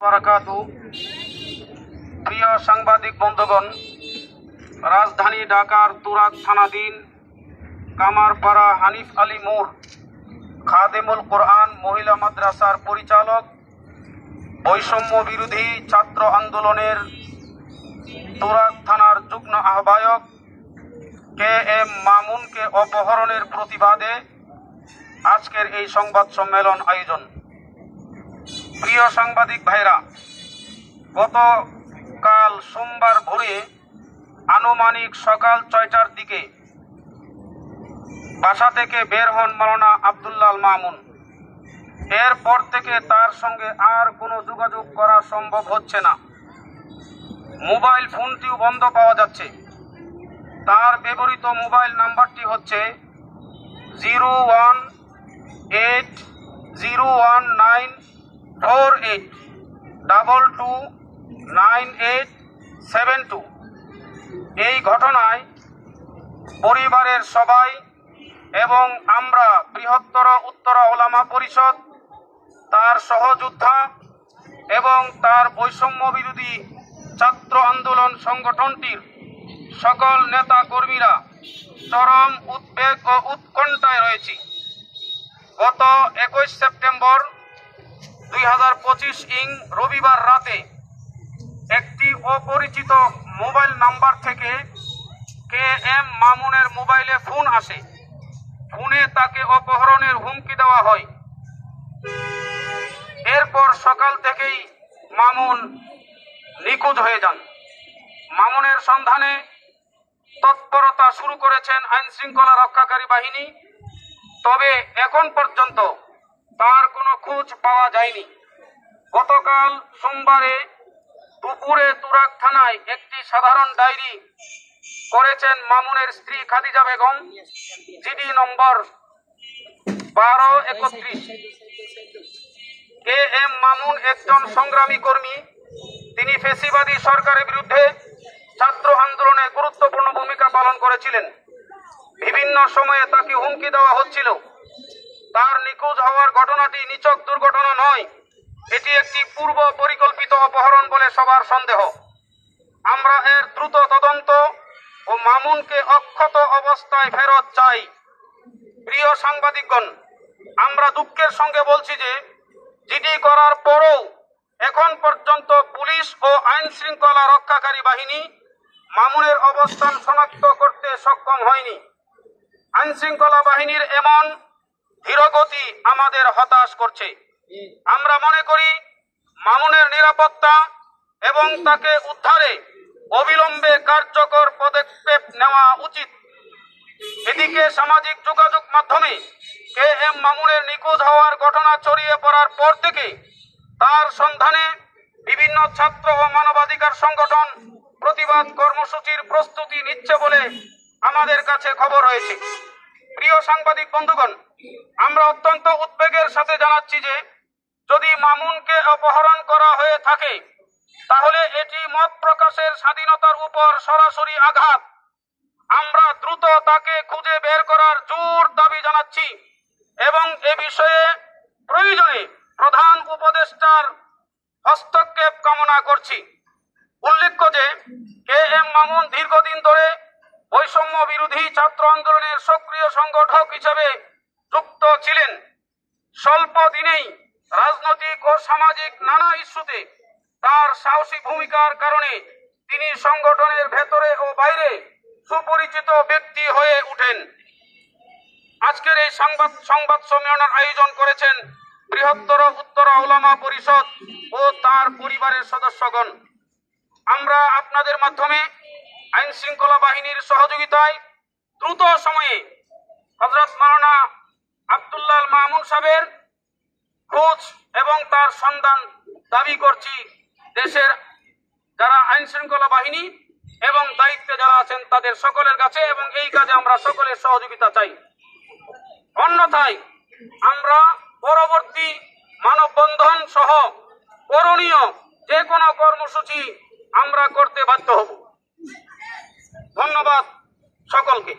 বারাকাতু। প্রিয় সাংবাদিক বন্ধুগণ, রাজধানী ঢাকার তুরাগ থানাধীন কামারপাড়া হানিফ আলী মোড় খাদেমুল কোরআন মহিলা মাদ্রাসার পরিচালক, বৈষম্য বিরোধী ছাত্র আন্দোলনের তুরাগ থানার যুগ্ম আহ্বায়ক কে এম মামুনকে অপহরণের প্রতিবাদে আজকের এই সংবাদ সম্মেলন আয়োজন। প্রিয় সাংবাদিক ভাইরা, গতকাল সোমবার ভোরে আনুমানিক সকাল ৬টার দিকে বাসা থেকে বের হন মাওলানা আব্দুল্লাহ মামুন। এরপর থেকে তার সঙ্গে আর কোনো যোগাযোগ করা সম্ভব হচ্ছে না। মোবাইল ফোনটিও বন্ধ পাওয়া যাচ্ছে। তার ব্যবহৃত মোবাইল নাম্বারটি হচ্ছে 0180198229872। এই ঘটনায় পরিবারের সবাই এবং আমরা বৃহত্তর উত্তরা ওলামা পরিষদ, তার সহযোদ্ধা এবং তার বৈষম্য বিরোধী ছাত্র আন্দোলন সংগঠনটির সকল নেতা কর্মীরা চরম উদ্বেগ ও উৎকণ্ঠায় রয়েছি। গত 21 সেপ্টেম্বর 2025 রবিবার রাতে একটি অপরিচিত মোবাইল নাম্বার থেকে কে এম মামুনের মোবাইলে ফোন আসে। ফোনে তাকে অপহরণের হুমকি দেওয়া হয়। এরপর সকাল থেকেই মামুন নিখোঁজ হয়ে যান। মামুনের সন্ধানে তৎপরতা শুরু করেছেন আইন শৃঙ্খলা রক্ষাকারী বাহিনী, তবে এখন পর্যন্ত তার কোনো খোঁজ পাওয়া যায়নি। গতকাল সোমবারে দুপুরে তুরাগ থানায় একটি সাধারণ ডায়েরি করেছেন মামুনের স্ত্রী খাদিজা বেগম, জিডি নম্বর 1231। কে এম মামুন একজন সংগ্রামী কর্মী। তিনি ফ্যাসিবাদী সরকারের বিরুদ্ধে ছাত্র আন্দোলনে গুরুত্বপূর্ণ ভূমিকা পালন করেছিলেন। বিভিন্ন সময়ে তাকে হুমকি দেওয়া হচ্ছিল। তার নিখোঁজ হওয়ার ঘটনাটি নিছক দুর্ঘটনা নয়, এটি একটি পূর্ব পরিকল্পিত অপহরণ বলে সবার সন্দেহ। আমরা এর দ্রুত তদন্ত ও মামুনকে অক্ষত অবস্থায় ফেরত চাই। প্রিয় সাংবাদিকগণ, আমরা দুঃখের সঙ্গে বলছি যে জিডি করার পরও এখন পর্যন্ত পুলিশ ও আইন শৃঙ্খলা রক্ষাকারী বাহিনী মামুনের অবস্থান শনাক্ত করতে সক্ষম হয়নি। আইন শৃঙ্খলা বাহিনীর এমন ধীরগতি আমাদের হতাশ করছে। আমরা মনে করি মামুনের নিরাপত্তা এবং তাকে উদ্ধারে অবিলম্বে কার্যকর পদক্ষেপ নেওয়া উচিত। এদিকে সামাজিক যোগাযোগ মাধ্যমে কে এম মামুনের নিখোঁজ হওয়ার ঘটনা ছড়িয়ে পড়ার পর থেকে তার সন্ধানে বিভিন্ন ছাত্র ও মানবাধিকার সংগঠন প্রতিবাদ কর্মসূচির প্রস্তুতি নিচ্ছে বলে আমাদের কাছে খবর হয়েছে। প্রিয় সাংবাদিক বন্ধুগণ, আমরা অত্যন্ত উদ্বেগের সাথে জানাচ্ছি যে যদি মামুনকে অপহরণ করা হয়ে থাকে তাহলে এটি মত প্রকাশের স্বাধীনতার উপর সরাসরি আঘাত। আমরা দ্রুত তাকে খুঁজে বের করার জোর দাবি জানাচ্ছি এবং এ বিষয়ে প্রয়োজনে প্রধান উপদেষ্টার হস্তক্ষেপ কামনা করছি। উল্লেখ্য যে কে এম মামুন দীর্ঘদিন ধরে বৈষম্য বিরোধী ছাত্র আন্দোলনের সক্রিয় সংগঠক হিসেবে যুক্ত ছিলেন। স্বল্প দিনেই রাজনৈতিক ও সামাজিক নানা ইস্যুতে তার সাহসী ভূমিকার কারণে তিনি সংগঠনের ভেতরে ও বাইরে সুপরিচিত ব্যক্তি হয়ে ওঠেন। আজকের এই সংবাদ সম্মেলনের আয়োজন করেছেন বৃহত্তর উত্তরা ওলামা পরিষদ ও তার পরিবারের সদস্যগণ। আমরা আপনাদের মাধ্যমে আইন শৃঙ্খলা বাহিনীর সহযোগিতায় দ্রুত সময়ে হযরত মাওলানা আব্দুল্লাহ মামুন সাহেবের খোঁজ এবং তার সন্ধান দাবি করছি দেশের যারা আইন শৃঙ্খলা বাহিনী এবং দায়িত্বে যারা আছেন তাদের সকলের কাছে, এবং এই কাজে আমরা সকলের সহযোগিতা চাই। অন্যথায় আমরা পরবর্তী মানববন্ধন সহ করণীয় যে কোনো কর্মসূচি আমরা করতে বাধ্য হব। ধন্যবাদ সকলকে।